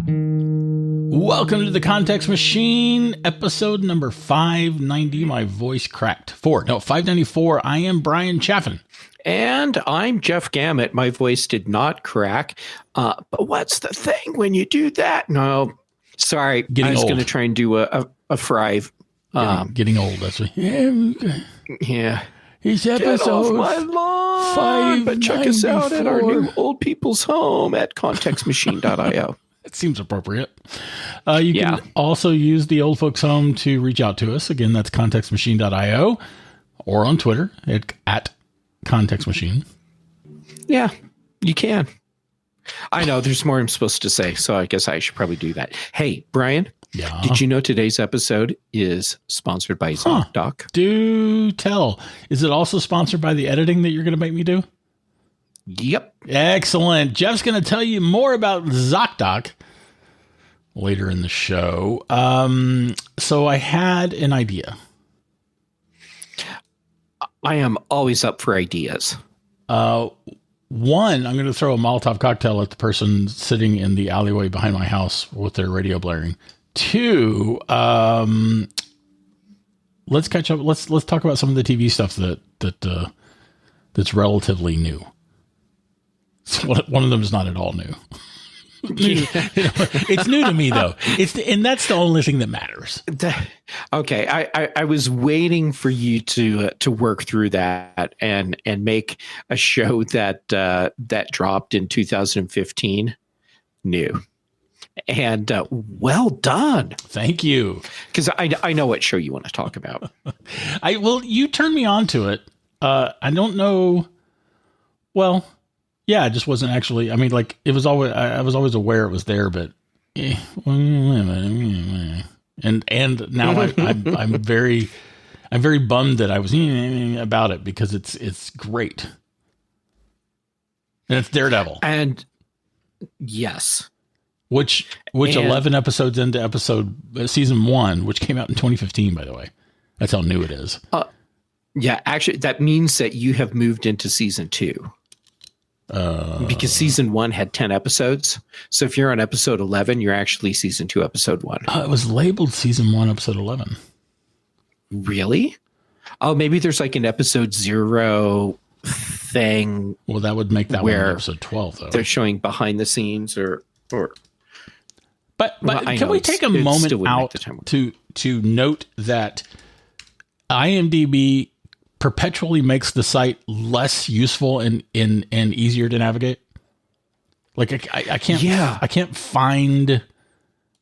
Welcome to the Context Machine, episode number 590. My voice cracked. 594. I am Bryan Chaffin. And I'm Jeff Gamet. My voice did not crack. But what's the thing when you do that? No, sorry. I was going to try and do a fry. Getting old. That's what. Yeah. It's episode my lawn, but check us out at our new old people's home at contextmachine.io. That seems appropriate. You can also use the old folks home to reach out to us. Again, that's contextmachine.io or on Twitter at contextmachine. Yeah, you can. I know there's more I'm supposed to say, so I guess I should probably do that. Hey, Bryan. Yeah. Did you know today's episode is sponsored by ZocDoc? Do tell. Is it also sponsored by the editing that you're going to make me do? Yep. Excellent. Jeff's going to tell you more about ZocDoc later in the show. So I had an idea. I am always up for ideas. One, I'm going to throw a Molotov cocktail at the person sitting in the alleyway behind my house with their radio blaring. Two, let's catch up. Let's talk about some of the TV stuff that's relatively new. One of them is not at all new. It's new to me though. And that's the only thing that matters. Okay, I was waiting for you to work through that and make a show that dropped in 2015 new. And well done. Thank you. Because I know what show you want to talk about. You turned me on to it. I don't know. Well, yeah, it just wasn't actually. I mean, like it was always. I was always aware it was there, but and now I'm very bummed that I was about it because it's great. And it's Daredevil. And yes. Which 11 episodes into season 1, which came out in 2015, by the way. That's how new it is. Yeah, actually, that means that you have moved into season 2. Because season 1 had 10 episodes. So if you're on episode 11, you're actually season 2, episode 1. It was labeled season 1, episode 11. Really? Oh, maybe there's like an episode 0 thing. Well, that would make that one episode 12, though. They're showing behind the scenes or. But can we take a moment out to note that IMDb perpetually makes the site less useful and easier to navigate? Like I can't. Yeah. I can't find.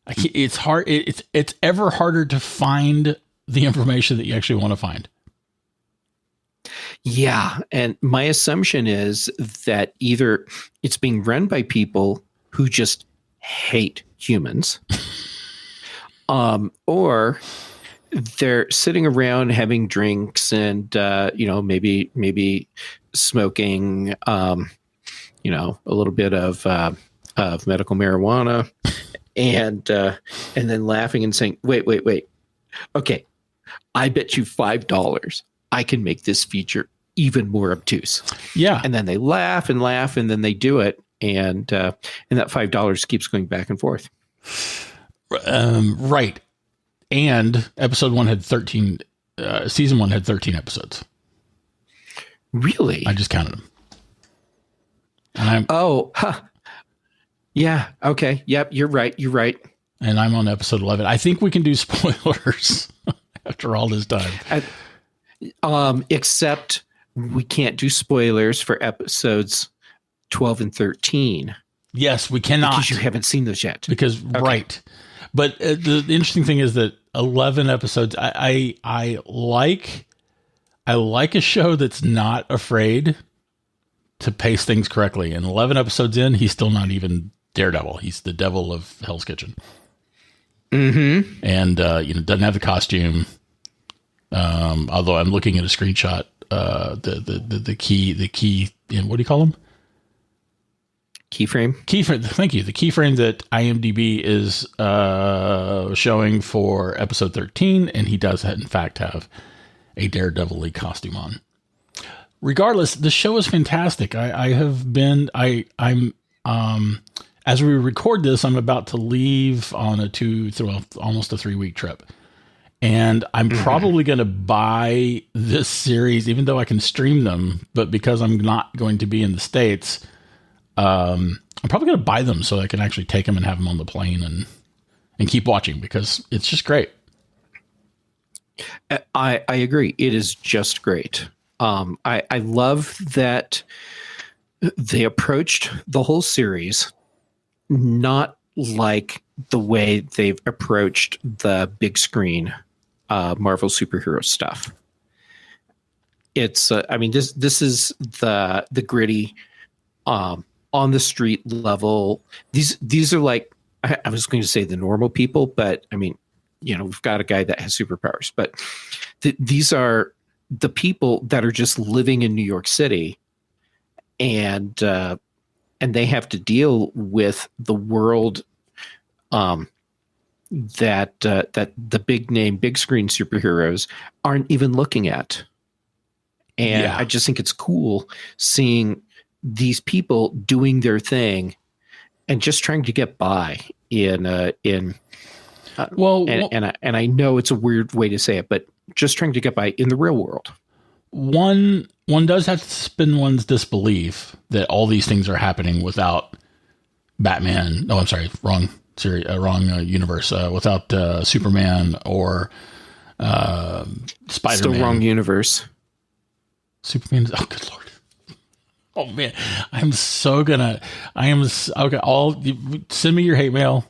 It's hard. It's ever harder to find the information that you actually want to find. Yeah, and my assumption is that either it's being run by people who just hate humans, or they're sitting around having drinks and maybe smoking a little bit of medical marijuana and then laughing and saying wait, okay, I bet you $5 I can make this feature even more obtuse. Yeah. And then they laugh and then they do it. And that $5 keeps going back and forth. Right. And episode 1 had 13, season 1 had 13 episodes. Really? I just counted them. And yeah. Okay. Yep. You're right. And I'm on episode 11. I think we can do spoilers after all this time. Except we can't do spoilers for episodes 12 and 13. Yes, we cannot. Because you haven't seen those yet. Right. But the interesting thing is that 11 episodes, I like a show that's not afraid to pace things correctly. And 11 episodes in, he's still not even Daredevil. He's the devil of Hell's Kitchen. Mm-hmm. And, doesn't have the costume. Although I'm looking at a screenshot, the key, what do you call them? Keyframe. Thank you. The keyframe that IMDb is showing for episode 13, and he does in fact have a Daredevil costume on. Regardless, the show is fantastic. I'm as we record this, I'm about to leave on almost a 3-week trip. And I'm probably going to buy this series, even though I can stream them. But because I'm not going to be in the States, I'm probably going to buy them so I can actually take them and have them on the plane and keep watching, because it's just great. I agree. It is just great. I love that they approached the whole series not like the way they've approached the big screen Marvel superhero stuff. It's this is the gritty on the street level. These are like, I was going to say the normal people, but I mean, we've got a guy that has superpowers, but these are the people that are just living in New York City, and they have to deal with the world that the big name, big screen superheroes aren't even looking at. And I just think it's cool seeing these people doing their thing and just trying to get by and I know it's a weird way to say it, but just trying to get by in the real world. One does have to suspend one's disbelief that all these things are happening without Batman. No, I'm sorry, wrong series, wrong universe. Without Superman or Spider-Man. Still wrong universe. Superman. Oh, good Lord. Oh man, okay. Send me your hate mail.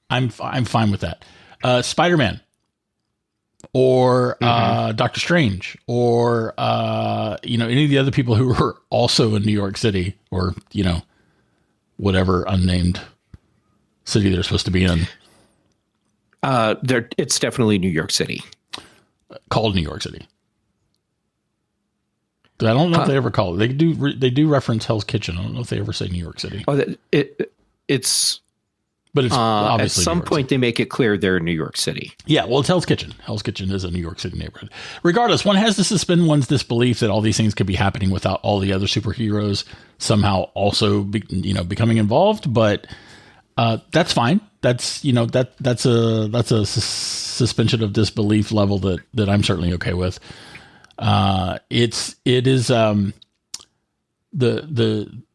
I'm fine with that. Spider-Man or Doctor Strange or any of the other people who were also in New York City, or whatever unnamed city they're supposed to be in. It's definitely New York City. Called New York City. I don't know if they ever call it. They do reference Hell's Kitchen. I don't know if they ever say New York City. Oh, it's. But it's obviously at some point they make it clear they're in New York City. Yeah, well, it's Hell's Kitchen. Hell's Kitchen is a New York City neighborhood. Regardless, one has to suspend one's disbelief that all these things could be happening without all the other superheroes somehow also becoming involved. But that's fine. That's that's a suspension of disbelief level that I'm certainly okay with. It is the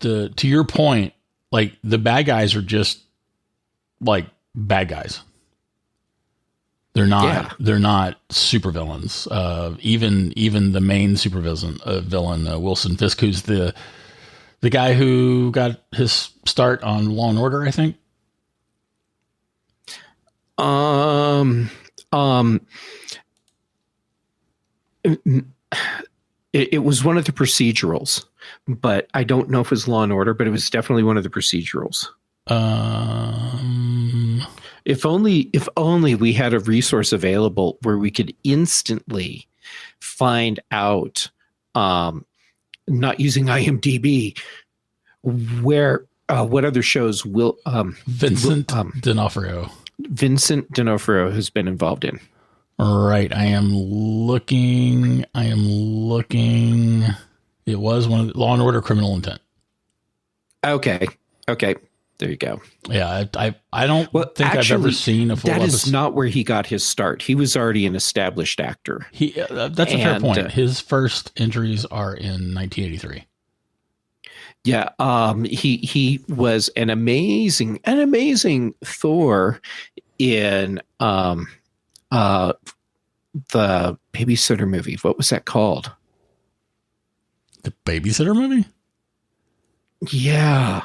to your point, like the bad guys are just like bad guys. They're not super villains. Even the main super villain, Wilson Fisk, who's the guy who got his start on Law and Order, I think. It was one of the procedurals, but I don't know if it was Law and Order, but it was definitely one of the procedurals. If only we had a resource available where we could instantly find out, not using IMDb, where what other shows will Vincent D'Onofrio has been involved in. Right, I am looking. It was one of the Law and Order: Criminal Intent. Okay. There you go. Yeah, I don't think I've ever seen a full episode. That is not where he got his start. He was already an established actor. That's a fair point. His first entries are in 1983. Yeah, he was an amazing Thor in the Babysitter movie. What was that called? The Babysitter movie? Yeah.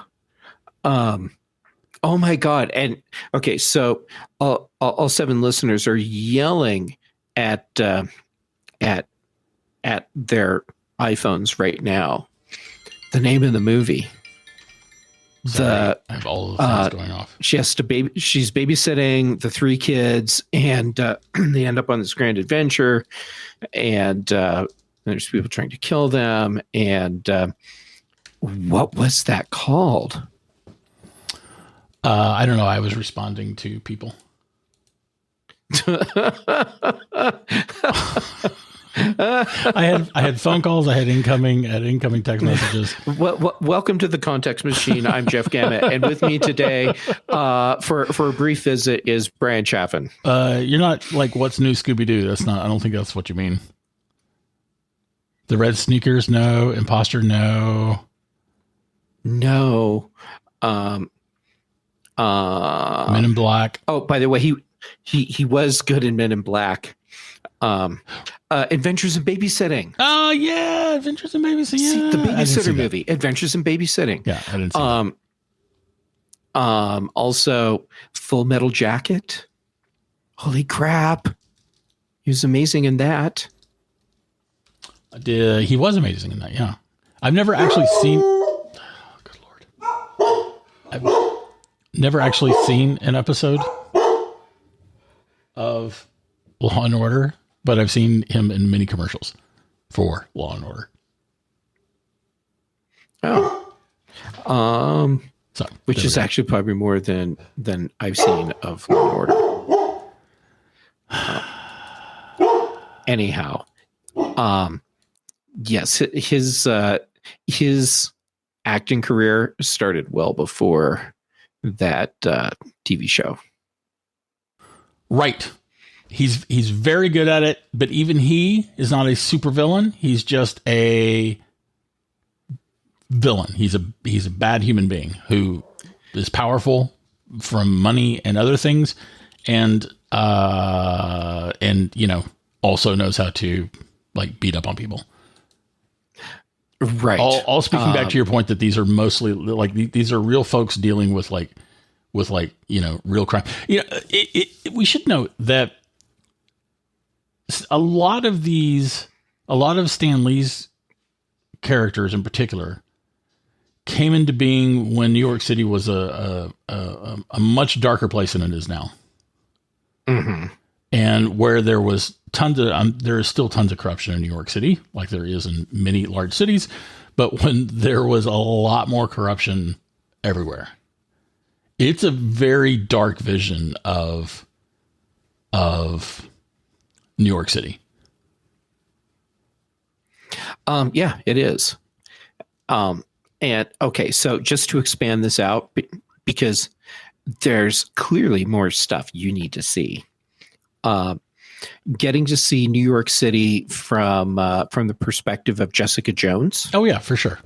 Oh my God. And okay, so all 7 listeners are yelling at their iPhones right now. The name of the movie. I have all the things going off. She's babysitting the 3 kids, and they end up on this grand adventure, and there's people trying to kill them. And what was that called? I don't know. I was responding to people. I had phone calls. I had incoming text messages. Welcome to the Context Machine. I'm Jeff Gamet, and with me today, for a brief visit, is Bryan Chaffin. You're not like what's new, Scooby Doo. That's not. I don't think that's what you mean. The red sneakers, no. Imposter, no. No. Men in Black. Oh, by the way, he was good in Men in Black. Adventures in Babysitting. Oh yeah, Adventures in Babysitting. Yeah. See, the Babysitter movie, Adventures in Babysitting. Yeah, I didn't see that. Also, Full Metal Jacket. Holy crap, he was amazing in that. He was amazing in that. Yeah, I've never actually seen. Oh, good Lord, I've never actually seen an episode of Law and Order, but I've seen him in many commercials for Law and Order. Oh, which is actually probably more than I've seen of Law and Order. Anyhow, yes, his acting career started well before that TV show. Right. He's very good at it, but even he is not a super villain. He's just a villain. He's a bad human being who is powerful from money and other things, and also knows how to like beat up on people. Right. All speaking back to your point that these are mostly like these are real folks dealing with real crime. We should note that a lot of Stan Lee's characters in particular came into being when New York City was a much darker place than it is now. Mm-hmm. And where there was there is still tons of corruption in New York City, like there is in many large cities, but when there was a lot more corruption everywhere. It's a very dark vision of New York City. Yeah, it is. And okay, so just to expand this out, because there's clearly more stuff you need to see. Getting to see New York City from the perspective of Jessica Jones. Oh yeah, for sure.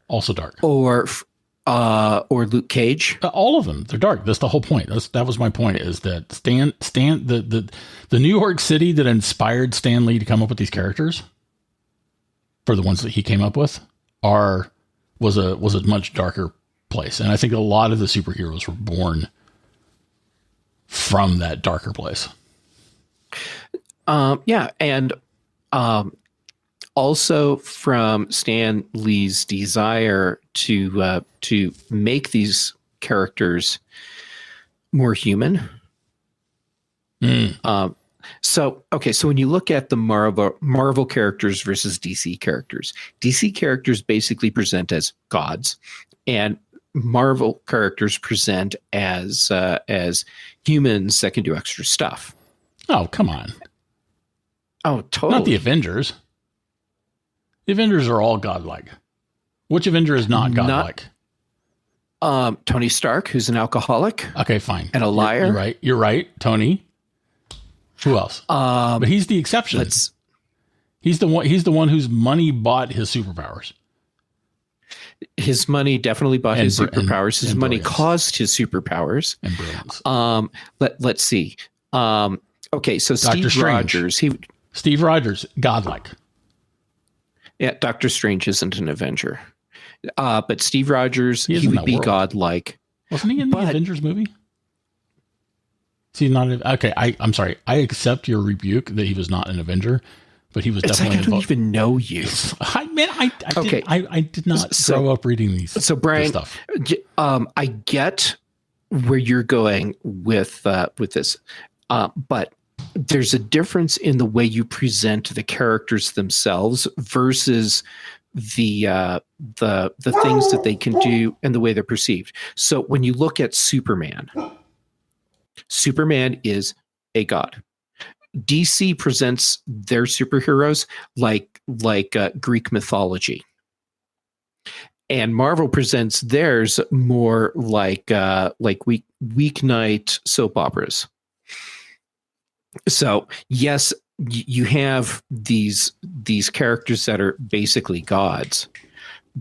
Also dark. Or Luke Cage. All of them, they're dark. That's the whole point. That was my point. Is that the New York City that inspired Stan Lee to come up with these characters, for the ones that he came up with, was a much darker place, and I think a lot of the superheroes were born from that darker place. Yeah, and also from Stan Lee's desire to make these characters more human. So when you look at the Marvel characters versus DC characters basically present as gods, and Marvel characters present as humans that can do extra stuff. Oh, come on. Oh, totally. Not the Avengers. The Avengers are all godlike. Which Avenger is not godlike? Tony Stark, who's an alcoholic. Okay, fine. And a liar. You're right. Tony. Who else? But he's the exception. He's the one whose money bought his superpowers. His money definitely bought his superpowers. His money caused his superpowers. And brilliance. Let's see. Okay, so Steve Rogers. Steve Rogers, godlike. Yeah, Doctor Strange isn't an Avenger. But Steve Rogers, he would be godlike. Wasn't he in the Avengers movie? Is he not? Okay, I'm sorry. I accept your rebuke that he was not an Avenger, but he was definitely. I don't even know you. I did not grow up reading these. So Bryan, stuff. I get where you're going with this, but there's a difference in the way you present the characters themselves versus the things that they can do and the way they're perceived. So when you look at Superman is a god. DC presents their superheroes like Greek mythology, and Marvel presents theirs more like weeknight soap operas. So yes, you have these characters that are basically gods,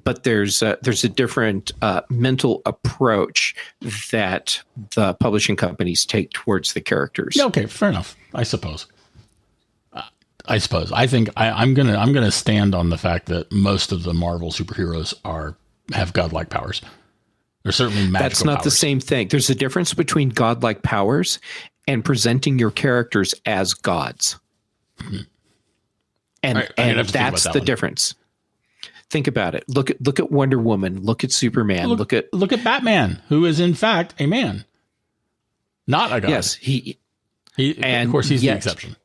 but there's a different mental approach that the publishing companies take towards the characters. Okay, fair enough. I suppose. I think I'm gonna stand on the fact that most of the Marvel superheroes have godlike powers. They're certainly magical. That's not powers. the same thing. There's a difference between godlike powers and presenting your characters as gods. Mm-hmm. And that's the difference. Think about it. Look at Wonder Woman. Look at Superman. Look at Batman, who is in fact a man, not a god. Yes, he and of course he's the exception.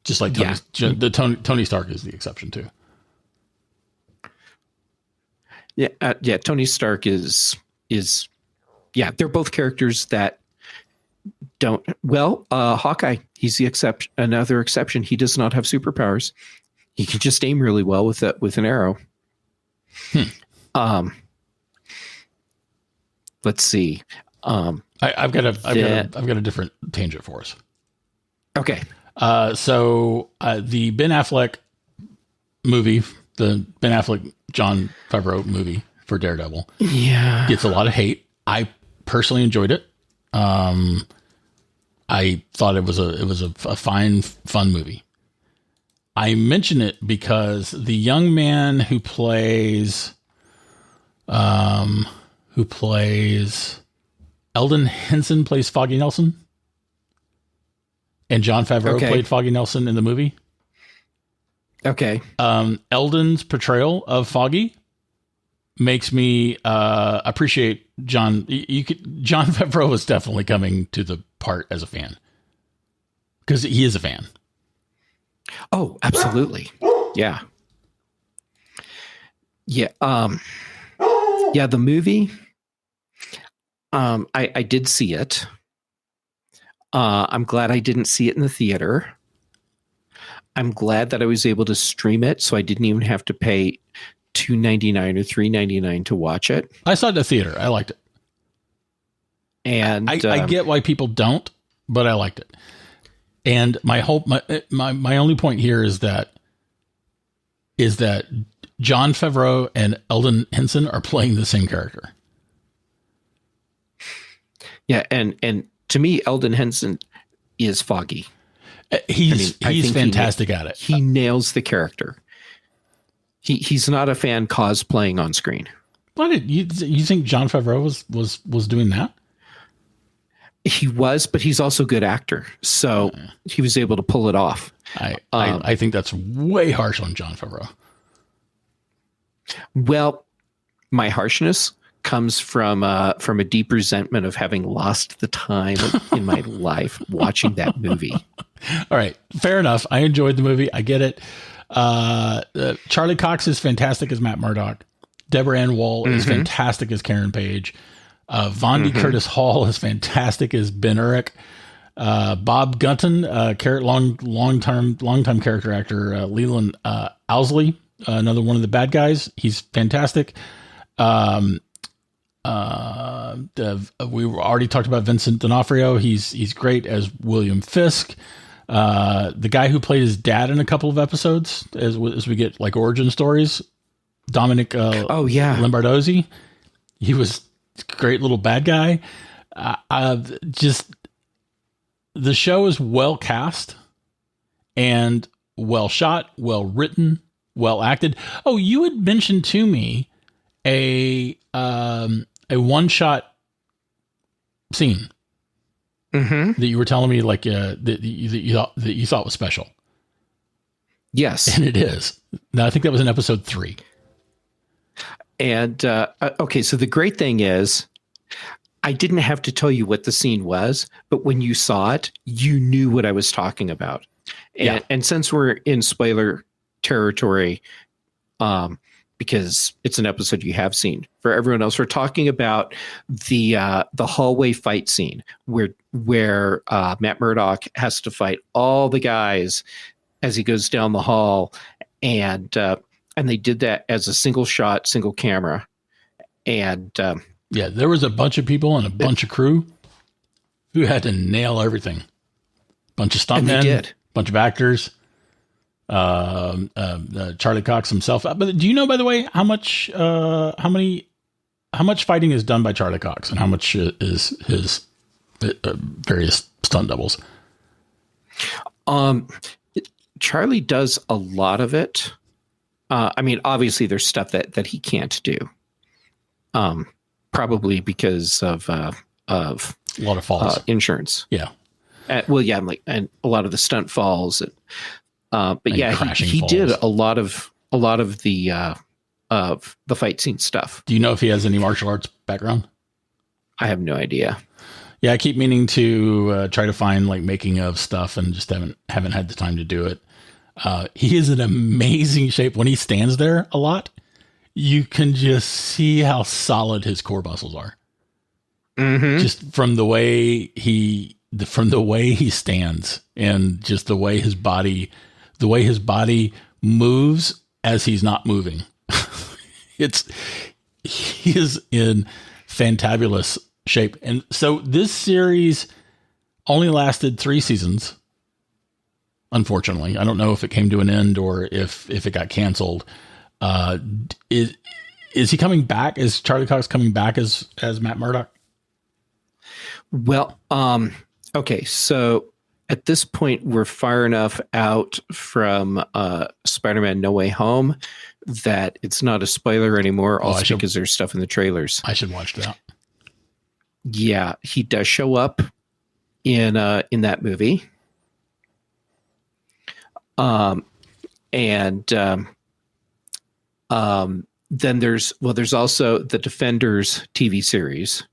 Just like Tony Stark is the exception too. Yeah. Tony Stark is they're both characters that don't. Well, Hawkeye, he's the exception. Another exception. He does not have superpowers. He can just aim really well with an arrow. Let's see. I've got a different tangent for us. Okay. So the Ben Affleck movie, the Ben Affleck Jon Favreau movie for Daredevil, gets a lot of hate. I personally enjoyed it. I thought it was a fine, fun movie. I mention it because the young man who plays Eldon Henson plays Foggy Nelson, and Jon Favreau played Foggy Nelson in the movie. Okay. Eldon's portrayal of Foggy makes me appreciate Jon. Jon Favreau is definitely coming to the part as a fan, because he is a fan. Oh, absolutely. Yeah. Yeah. The movie, I did see it. I'm glad I didn't see it in the theater. I'm glad that I was able to stream it, so I didn't even have to pay $2.99 or $3.99 to watch it. I saw it in the theater. I liked it. And I get why people don't, but I liked it. And my only point here is that Jon Favreau and Eldon Henson are playing the same character. Yeah, and to me, Eldon Henson is Foggy. He's fantastic at it. He nails the character. He's not a fan cosplaying on screen. What you think Jon Favreau was doing that? He was, but he's also a good actor, so he was able to pull it off. I think that's way harsh on Jon Favreau. Well, my harshness comes from a deep resentment of having lost the time in my life watching that movie. All right, fair enough. I enjoyed the movie. I get it. Charlie Cox is fantastic as Matt Murdock. Deborah Ann Woll is fantastic as Karen Page. Vondi Curtis Hall is fantastic as Ben Urich. Bob Gunton, long-time character actor, Leland Owsley, another one of the bad guys. He's fantastic. We already talked about Vincent D'Onofrio. He's great as William Fisk. The guy who played his dad in a couple of episodes, as we get like origin stories, Dominic Lombardozzi. He was a great little bad guy. Just the show is well cast and well shot, well written, well acted. Oh, you had mentioned to me a one shot scene that you were telling me that you thought was special. Yes, and it is. Now I think that was in episode 3. And okay, so the great thing is, I didn't have to tell you what the scene was, but when you saw it, you knew what I was talking about. And since we're in spoiler territory, because it's an episode you have seen. For everyone else, we're talking about the hallway fight scene where Matt Murdock has to fight all the guys as he goes down the hall, and they did that as a single shot, single camera, and there was a bunch of people and a bunch of crew who had to nail everything. Bunch of stuntmen, bunch of actors. Charlie Cox himself. But do you know, by the way, how much fighting is done by Charlie Cox and how much is his various stunt doubles? Charlie does a lot of it. I mean, obviously there's stuff that he can't do. Probably because of a lot of falls, insurance. Yeah. And a lot of the stunt falls. But and yeah, he did a lot of the fight scene stuff. Do you know if he has any martial arts background? I have no idea. Yeah, I keep meaning to try to find like making of stuff and just haven't had the time to do it. He is in amazing shape. When he stands there a lot, you can just see how solid his core muscles are. Mm-hmm. Just from the way he stands and just the way his body moves as he's not moving. He is in fantabulous shape. And so this series only lasted 3 seasons. Unfortunately, I don't know if it came to an end or if it got canceled. Is he coming back? Is Charlie Cox coming back as Matt Murdock? Well, okay. So at this point, we're far enough out from Spider-Man No Way Home that it's not a spoiler anymore. Also, because there's stuff in the trailers. I should watch that. Yeah, he does show up in that movie. Then there's also the Defenders TV series.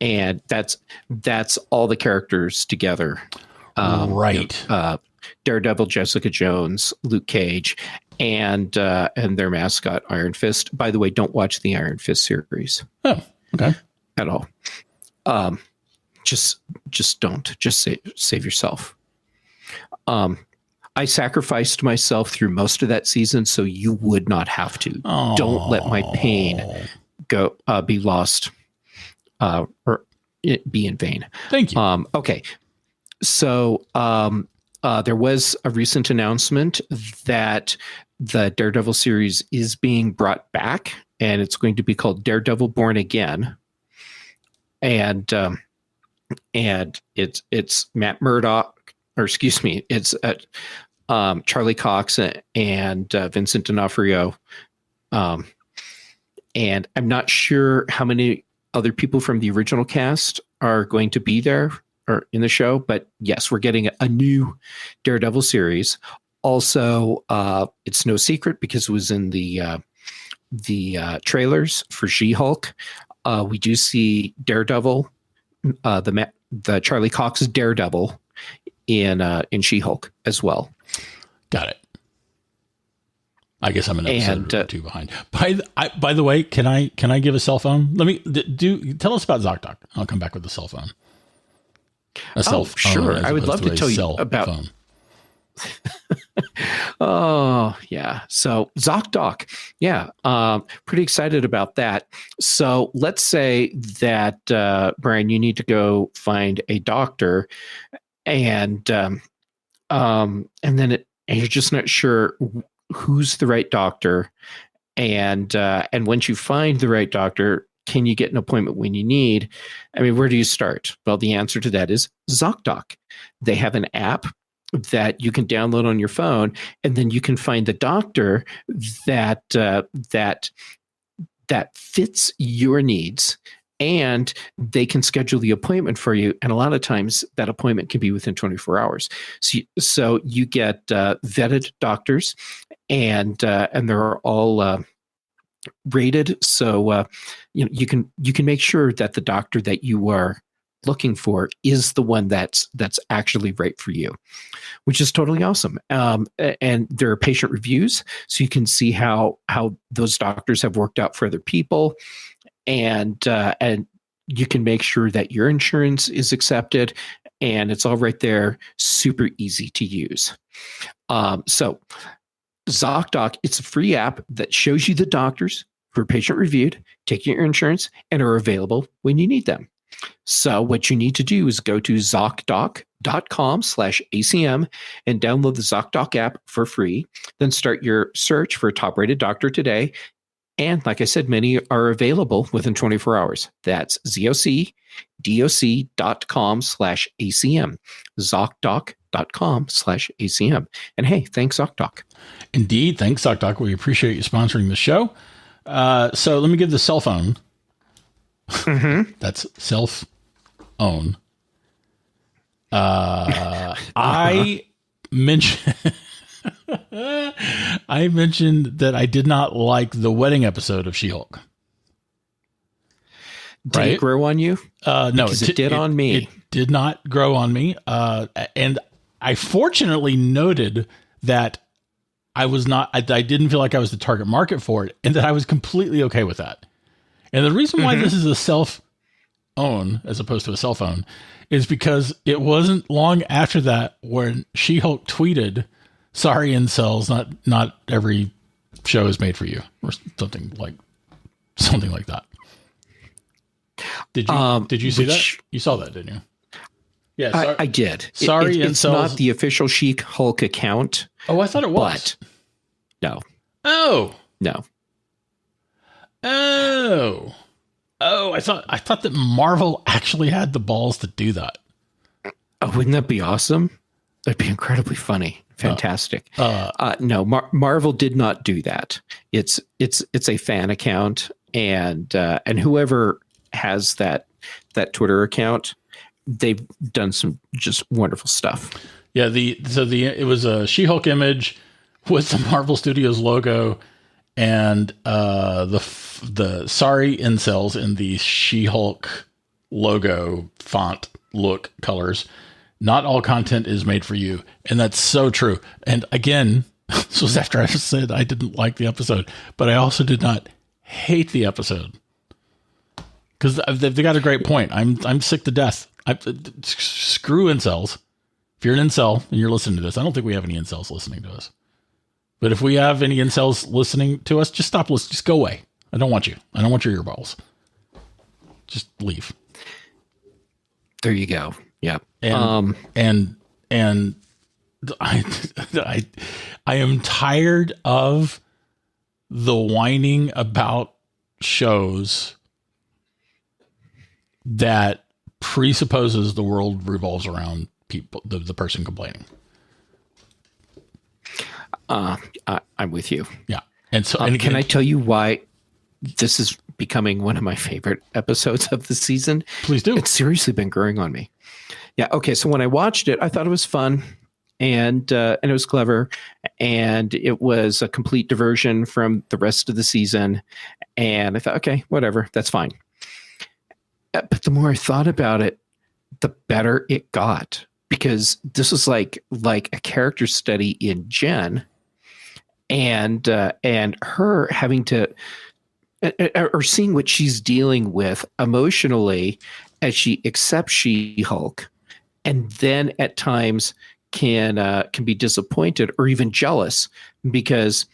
And that's all the characters together. Right. Daredevil, Jessica Jones, Luke Cage, and their mascot, Iron Fist. By the way, don't watch the Iron Fist series. Oh, okay. At all. Just don't. Just save yourself. I sacrificed myself through most of that season, so you would not have to. Oh. Don't let my pain go be lost. Or it be in vain. Thank you. Okay. So there was a recent announcement that the Daredevil series is being brought back, and it's going to be called Daredevil Born Again. And it's Matt Murdock, or excuse me, it's Charlie Cox and Vincent D'Onofrio. And I'm not sure how many other people from the original cast are going to be there or in the show, but yes, we're getting a new Daredevil series. Also, it's no secret because it was in the trailers for She-Hulk. We do see Daredevil, the Charlie Cox Daredevil in She-Hulk as well. Got it. I guess I'm an episode or two behind. By the way, can I give a cell phone? Let me tell us about ZocDoc. I'll come back with the cell phone. Sure. I would love to tell you about. Phone. Oh yeah. So ZocDoc. Yeah. Pretty excited about that. So let's say that Bryan, you need to go find a doctor, and then you're just not sure who's the right doctor, and once you find the right doctor, can you get an appointment when you need? I mean, where do you start? Well, the answer to that is ZocDoc. They have an app that you can download on your phone, and then you can find the doctor that fits your needs, and they can schedule the appointment for you. And a lot of times that appointment can be within 24 hours. So you get vetted doctors, and they're all rated. So you can make sure that the doctor that you are looking for is the one that's actually right for you, which is totally awesome. And there are patient reviews, so you can see how those doctors have worked out for other people, and you can make sure that your insurance is accepted, and it's all right there, super easy to use. So ZocDoc, it's a free app that shows you the doctors who are patient reviewed, take your insurance, and are available when you need them. So what you need to do is go to ZocDoc.com/ACM and download the ZocDoc app for free. Then start your search for a top-rated doctor today. And like I said, many are available within 24 hours. That's ZocDoc.com/ACM. ZocDoc.com/ACM. And hey, thanks, ZocDoc. Indeed. Thanks, ZocDoc. We appreciate you sponsoring the show. So let me give the cell phone. Mm-hmm. That's self-own. I mentioned that I did not like the wedding episode of She-Hulk. Did it grow on you? No, because it did on me. It did not grow on me. And I fortunately noted that I didn't feel like I was the target market for it, and that I was completely okay with that. And the reason why this is a self-own as opposed to a cell phone is because it wasn't long after that when She-Hulk tweeted, "Sorry, incels, not every show is made for you," or something like that. Did you see that? You saw that, didn't you? Yeah, I did. Sorry, it's incels. not the official She-Hulk account. Oh, I thought it was. No. Oh. No. Oh, I thought that Marvel actually had the balls to do that. Oh, wouldn't that be awesome? That'd be incredibly funny. Fantastic. No, Marvel did not do that. It's a fan account, and whoever has that Twitter account, they've done some just wonderful stuff. Yeah, it was a She-Hulk image with the Marvel Studios logo, and the sorry incels in the She-Hulk logo font look colors. Not all content is made for you, and that's so true. And again, this was after I said I didn't like the episode, but I also did not hate the episode because they got a great point. I'm sick to death. Screw incels. If you're an incel and you're listening to this, I don't think we have any incels listening to us. But if we have any incels listening to us, just stop listening. Just go away. I don't want you. I don't want your earballs. Just leave. There you go. Yeah. And I am tired of the whining about shows that presupposes the world revolves around people, the person complaining. I'm with you. Yeah. And so, can I tell you why this is becoming one of my favorite episodes of the season? Please do. It's seriously been growing on me. Yeah. Okay. So when I watched it, I thought it was fun, and it was clever, and it was a complete diversion from the rest of the season. And I thought, okay, whatever, that's fine. But the more I thought about it, the better it got, because this was like a character study in Jen, and her having to, or seeing what she's dealing with emotionally as she accepts She-Hulk, and then at times can be disappointed or even jealous because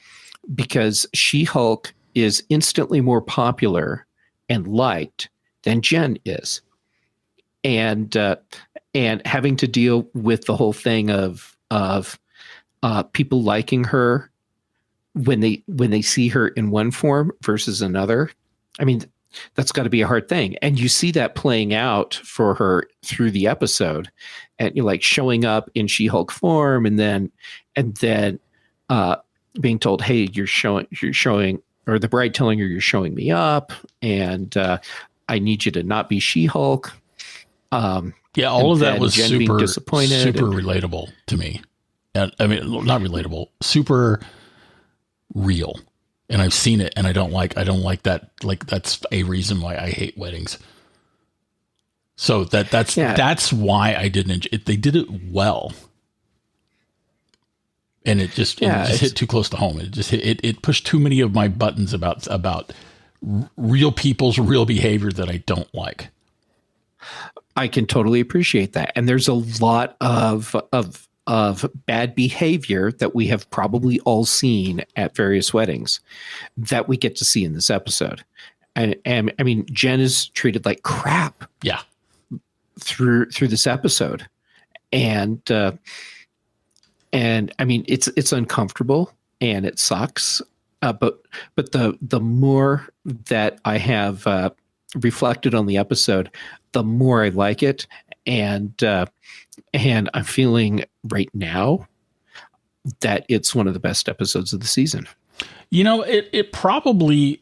She-Hulk is instantly more popular and liked than Jen is, and having to deal with the whole thing of people liking her when they see her in one form versus another. I mean, that's got to be a hard thing. And you see that playing out for her through the episode, and you're like showing up in She-Hulk form, and then being told, hey, you're showing, or the bride telling her you're showing me up, and I need you to not be She-Hulk. Yeah, all of that was Jen super disappointed, super relatable to me. And I mean, not relatable, super real. And I've seen it, and I don't like that. Like, that's a reason why I hate weddings. So that's why I didn't enjoy it. They did it well. And it just hit too close to home. It pushed too many of my buttons about real people's real behavior that I don't like. I can totally appreciate that. And there's a lot of bad behavior that we have probably all seen at various weddings that we get to see in this episode. And I mean, Jen is treated like crap. Yeah. Through this episode. And I mean, it's uncomfortable and it sucks. But the more that I have reflected on the episode, the more I like it. And I'm feeling right now that it's one of the best episodes of the season. You know, it probably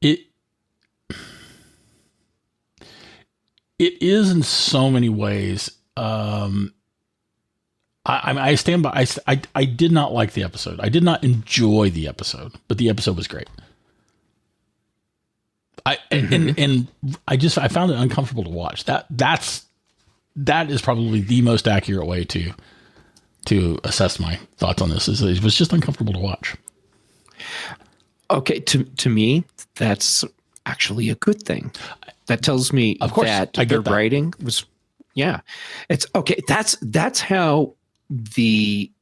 it is in so many ways. I stand by. I did not like the episode. I did not enjoy the episode, but the episode was great. I found it uncomfortable to watch. That is probably the most accurate way to assess my thoughts on this. It was just uncomfortable to watch. Okay, to me, that's actually a good thing. That tells me that their writing was, it's okay. That's how the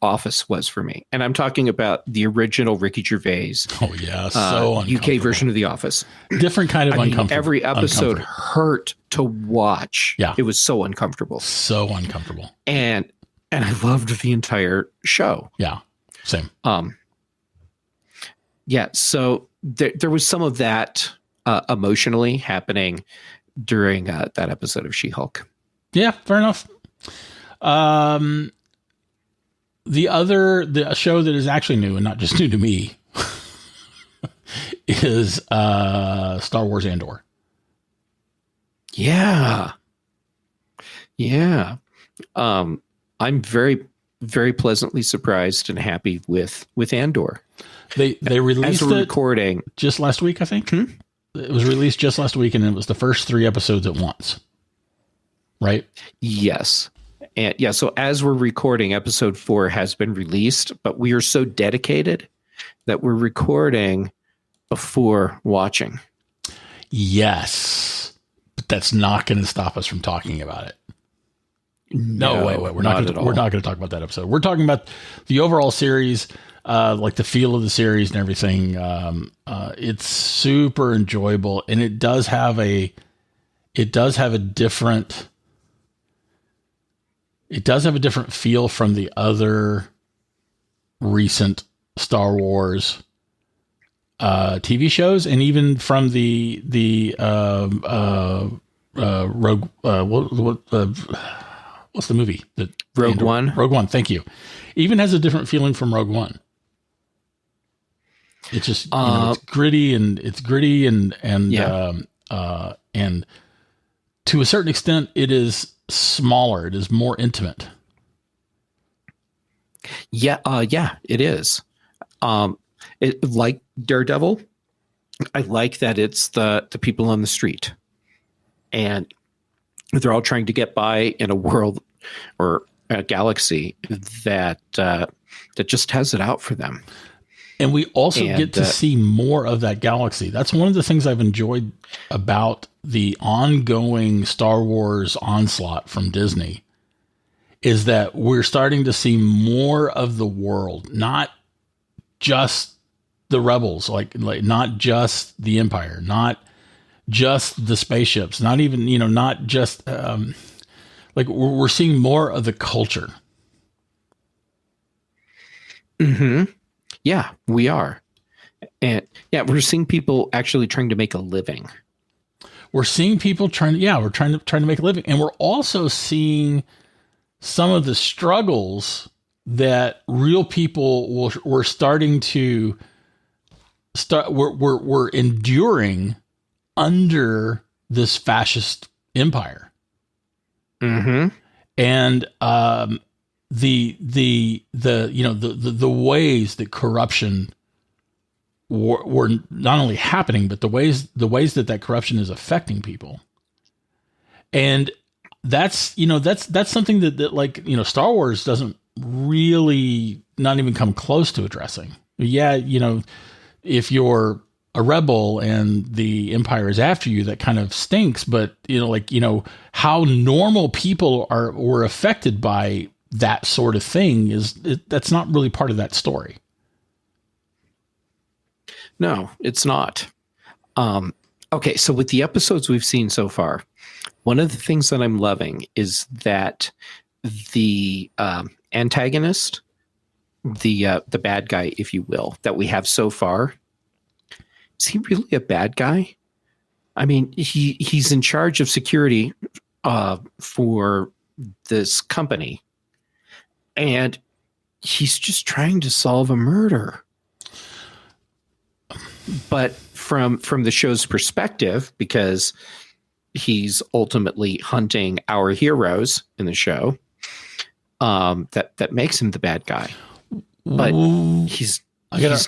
Office was for me, and I'm talking about the original Ricky Gervais. Oh yeah, so UK version of The Office. Different kind of uncomfortable. Every episode hurt to watch. Yeah, it was so uncomfortable. So uncomfortable. And I loved the entire show. Yeah, same. Yeah, so there was some of that emotionally happening during that episode of She-Hulk. Yeah, fair enough. The show that is actually new and not just new to me is Star Wars Andor. Yeah. I'm very, very pleasantly surprised and happy with Andor. They released it recording just last week, I think. It was released just last week, and it was the first 3 episodes at once. Right? Yes. And yeah, so as we're recording, episode 4 has been released, but we are so dedicated that we're recording before watching. Yes. But that's not going to stop us from talking about it. No, wait. We're not going to talk about that episode. We're talking about the overall series, like the feel of the series and everything. It's super enjoyable, and it does have a different feel from the other recent Star Wars TV shows, and even from the Rogue. What's the movie? Rogue One. Rogue One. Thank you. Even has a different feeling from Rogue One. It's just it's gritty and to a certain extent, it is smaller. It is more intimate. Yeah, it is. It like Daredevil. I like that it's the people on the street, and they're all trying to get by in a world or a galaxy that just has it out for them. And we also get to see more of that galaxy. That's one of the things I've enjoyed about the ongoing Star Wars onslaught from Disney, is that we're starting to see more of the world, not just the rebels, like not just the Empire, not just the spaceships, not even, not just like we're seeing more of the culture. Mm-hmm. Yeah, we are. And yeah, we're seeing people actually trying to make a living. We're seeing people trying to make a living. And we're also seeing some of the struggles that real people were starting to we're enduring under this fascist empire. Mm-hmm. And the ways that corruption were not only happening, but the ways that corruption is affecting people. And that's something that like, Star Wars doesn't really not even come close to addressing. Yeah. If you're a rebel and the Empire is after you, that kind of stinks. But, how normal people were affected by that sort of thing that's not really part of that story. No, it's not. Okay, so with the episodes we've seen so far, one of the things that I'm loving is that the antagonist, the bad guy, if you will, that we have so far, is he really a bad guy? I mean, he's in charge of security for this company, and he's just trying to solve a murder. But from the show's perspective, because he's ultimately hunting our heroes in the show, that makes him the bad guy. But he's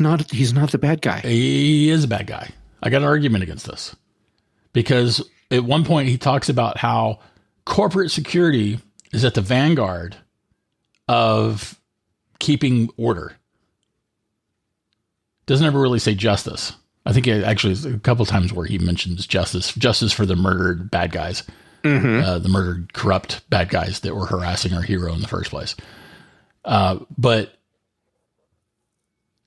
not the bad guy. He is a bad guy. I got an argument against this, because at one point he talks about how corporate security is at the vanguard of keeping order. Doesn't ever really say justice. I think it actually is a couple of times where he mentions justice for the murdered bad guys, the murdered corrupt bad guys that were harassing our hero in the first place. But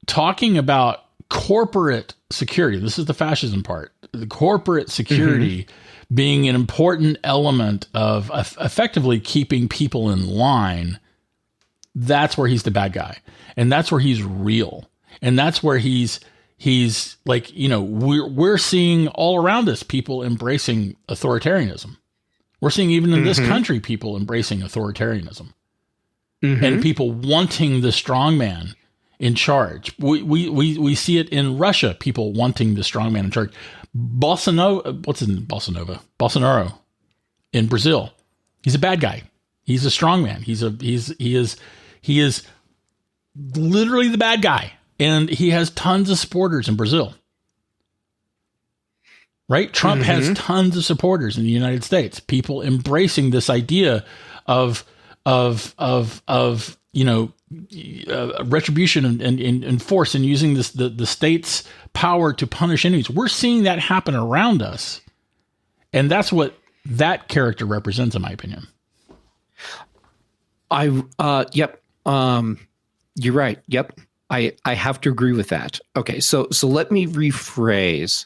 talking about corporate security, this is the fascism part, the corporate security being an important element of effectively keeping people in line. That's where he's the bad guy. And that's where he's real. And that's where he's like, we're seeing all around us people embracing authoritarianism. We're seeing even in this country, people embracing authoritarianism and people wanting the strong man in charge. We see it in Russia, people wanting the strong man in charge. Bolsonaro in Brazil. He's a bad guy. He's a strong man. He is literally the bad guy. And he has tons of supporters in Brazil, right? Trump has tons of supporters in the United States, people embracing this idea of retribution and force, and using the state's power to punish enemies. We're seeing that happen around us. And that's what that character represents, in my opinion. Yep. You're right. Yep. I have to agree with that. Okay, so let me rephrase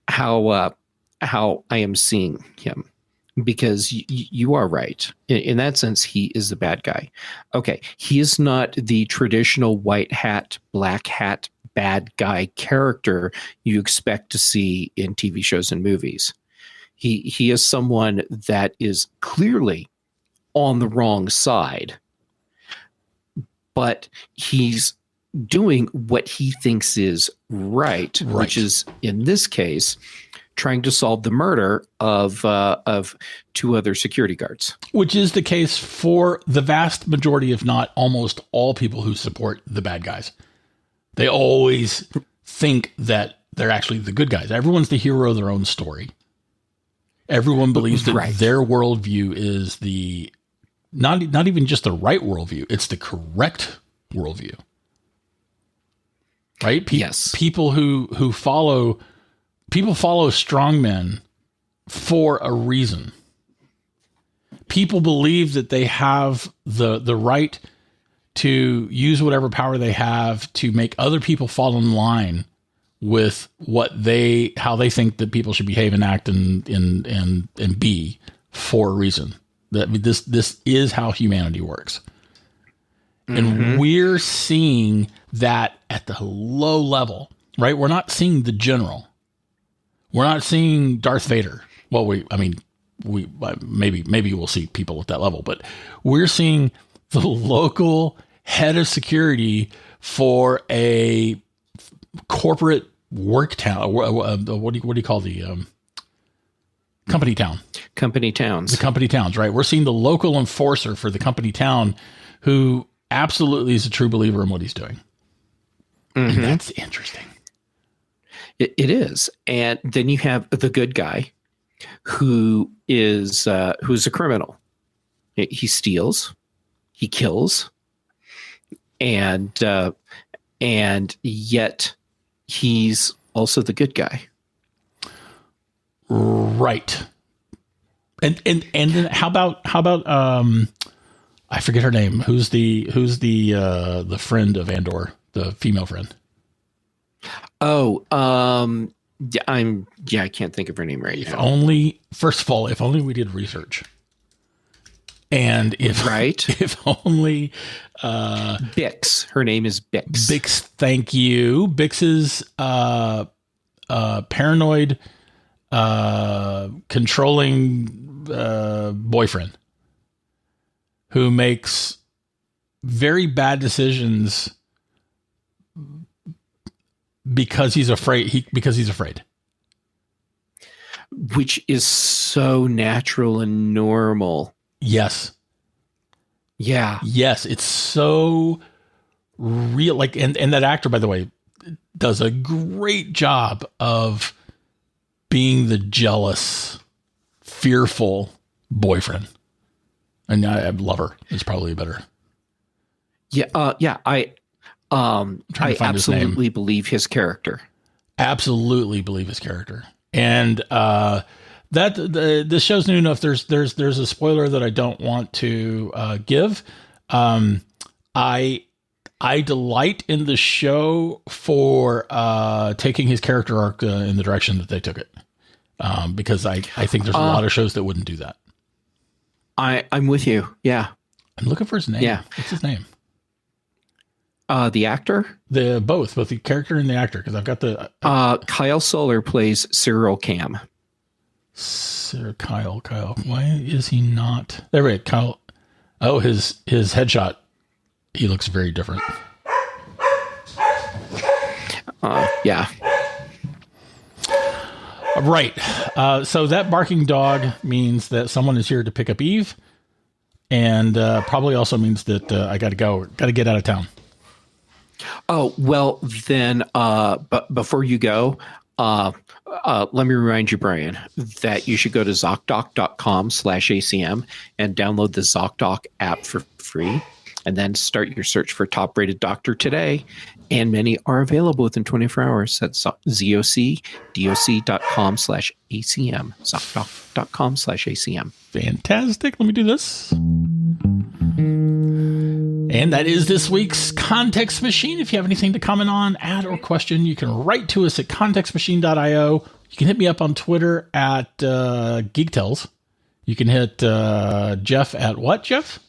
how I am seeing him, because you are right. In that sense, he is the bad guy. Okay, he is not the traditional white hat, black hat, bad guy character you expect to see in TV shows and movies. He is someone that is clearly on the wrong side, but he's doing what he thinks is right, which is, in this case, trying to solve the murder of two other security guards. Which is the case for the vast majority, if not almost all, people who support the bad guys. They always think that they're actually the good guys. Everyone's the hero of their own story. Everyone believes that their worldview is the not even just the right worldview, it's the correct worldview. Right? People who follow strongmen for a reason. People believe that they have the right to use whatever power they have to make other people fall in line with how they think that people should behave and act and be for a reason. That this is how humanity works. And we're seeing that at the low level, right? We're not seeing the general. We're not seeing Darth Vader. Well, maybe we'll see people at that level, but we're seeing the local head of security for a corporate work town. What do you call the company town? Company towns. The company towns, right? We're seeing the local enforcer for the company town who absolutely is a true believer in what he's doing. And that's interesting. It is. And then you have the good guy who's a criminal. He steals, he kills, and yet he's also the good guy. Right. And then how about I forget her name. Who's the friend of Andor, the female friend? Oh, yeah, I can't think of her name right now. First of all, if only we did research. And if only Bix. Her name is Bix. Bix, thank you. Bix's paranoid controlling boyfriend who makes very bad decisions because he's afraid. Which is so natural and normal. Yes. Yeah. Yes. It's so real. Like, and that actor, by the way, does a great job of being the jealous, fearful boyfriend. And I love her. It's probably better. Yeah. Yeah. I absolutely believe his character. Absolutely believe his character. And, this show's new enough. There's a spoiler that I don't want to give. I delight in the show for taking his character arc in the direction that they took it, because I think there's a lot of shows that wouldn't do that. I'm with you. Yeah, I'm looking for his name. Yeah, what's his name? The actor, both the character and the actor, because I've got the Kyle Soller plays Cyril Cam. Sir Kyle. Why is he not there? Wait, Kyle. Oh, his headshot. He looks very different. Yeah. Right. So that barking dog means that someone is here to pick up Eve, and probably also means that I got to go. Got to get out of town. Oh, well, then, but before you go, let me remind you, Bryan, that you should go to ZocDoc.com/ACM and download the ZocDoc app for free, and then start your search for Top Rated Doctor today. And many are available within 24 hours. That's ZocDoc.com/ACM, ZocDoc.com/ACM. Fantastic. Let me do this. And that is this week's Context Machine. If you have anything to comment on, add, or question, you can write to us at contextmachine.io. You can hit me up on Twitter at GeekTells. You can hit Jeff at what, Jeff?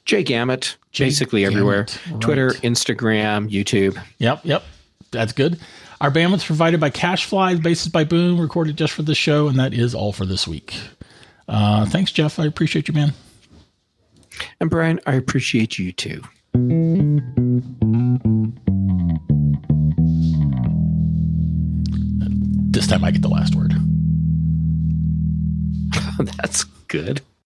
Jay Gamut, basically everywhere. Right. Twitter, Instagram, YouTube. Yep. That's good. Our bandwidth's provided by Cashfly, basis by Boom, recorded just for this show, and that is all for this week. Thanks, Jeff. I appreciate you, man. And Bryan, I appreciate you too. This time I get the last word. That's good.